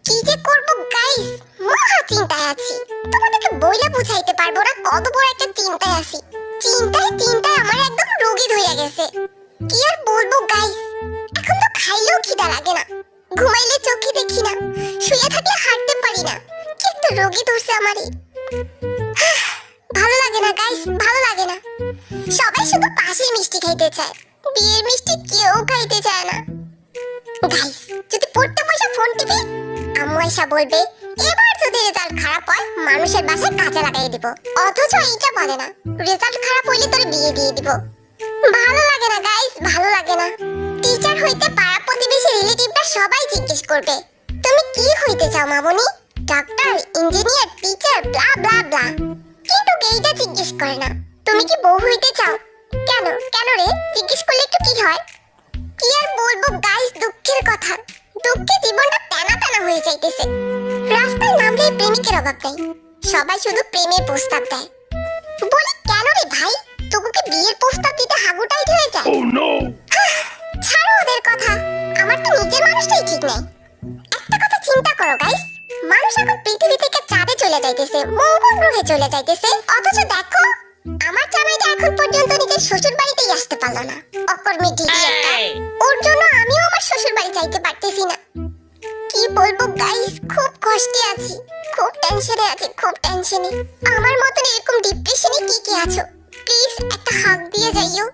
কি যে করব গাইস, মহা চিন্তায় আছি। তোমাদেরকে বইলা বুঝাইতে পারবো না কত বড় একটা চিন্তায় আছি। চিন্তায় আমার একদম রোগী ধরে গেছে। কি আর বলবো গাইস, এখন তো খাইলেও খিদা লাগে না, ঘুমাইলে চোখে দেখি না, শুয়ে থাকলে হাঁটতে পারি না। কি একটা রোগী ধরছে আমারই। ভালো লাগে না গাইস, ভালো লাগে না। সবাই শুধু পাশের মিষ্টি খাইতে চায়, বিয়ের মিষ্টি কেউ খাইতে চায় না। গাইস, যদি পড়তে বসে ফোন টিপি, আম্মু এসে বলবে এবার যদি রেজাল্ট খারাপ হয় মানুষের বাসায় কাজে লাগাই দিব, অথচ এইটা বলে না রেজাল্ট খারাপ হইলে তোর বিয়ে দিয়ে দিব। ভালো লাগে না গাইস, ভালো লাগে না। টিচার হইতে পাড়া প্রতিবেশী রিলেটিভরা সবাই জিজ্ঞেস করবে তুমি কি হইতে চাও মামুনি, ডাক্তার, ইঞ্জিনিয়ার, টিচার, ব্লা ব্লা ব্লা। কিন্তু এইটা জিজ্ঞেস করে না তুমি কি বউ হইতে চাও। কেন কেন রে, জিজ্ঞেস করলে একটু কি হয়। কি আর বলবো গাইস, দুঃখের কথা। দুঃখে জীবনটা টানা টানা হয়ে যাইতেছে। রাস্তায় নামলে প্রেমিকের অভাব নাই, সবাই শুধু প্রেমের প্রস্তাব দেয়। বলি কেন রে ভাই, তোকে বিয়ের প্রস্তাব দিতে হাগু টাইট হয়ে যায়। ছাড়ো ওদের কথা, আমার তো নিজের মানুষটাই ঠিক নেই। একটা কথা চিন্তা করো গাইস, মানুষ এখন পৃথিবী থেকে চাঁদে চলে যাইতেছে, মঙ্গল গ্রহে চলে যাইতেছে, অথচ দেখো আমার জামাইটা এখন পর্যন্ত নিজের শ্বশুর বাড়িতেই আসতে পারলো না। অকর্মী ঢিলি একটা। ওর জন্য আমিও আমার শ্বশুর বাড়ি যাইতে পারতেছি না। কি বলবো গাইস, খুব কষ্টে আছি, খুব টেনশনে আছি, খুব টেনশনে। আমার মতন এরকম ডিপ্রেশনে কি কি আছো, প্লিজ একটা হাগ দিয়ে যাইও।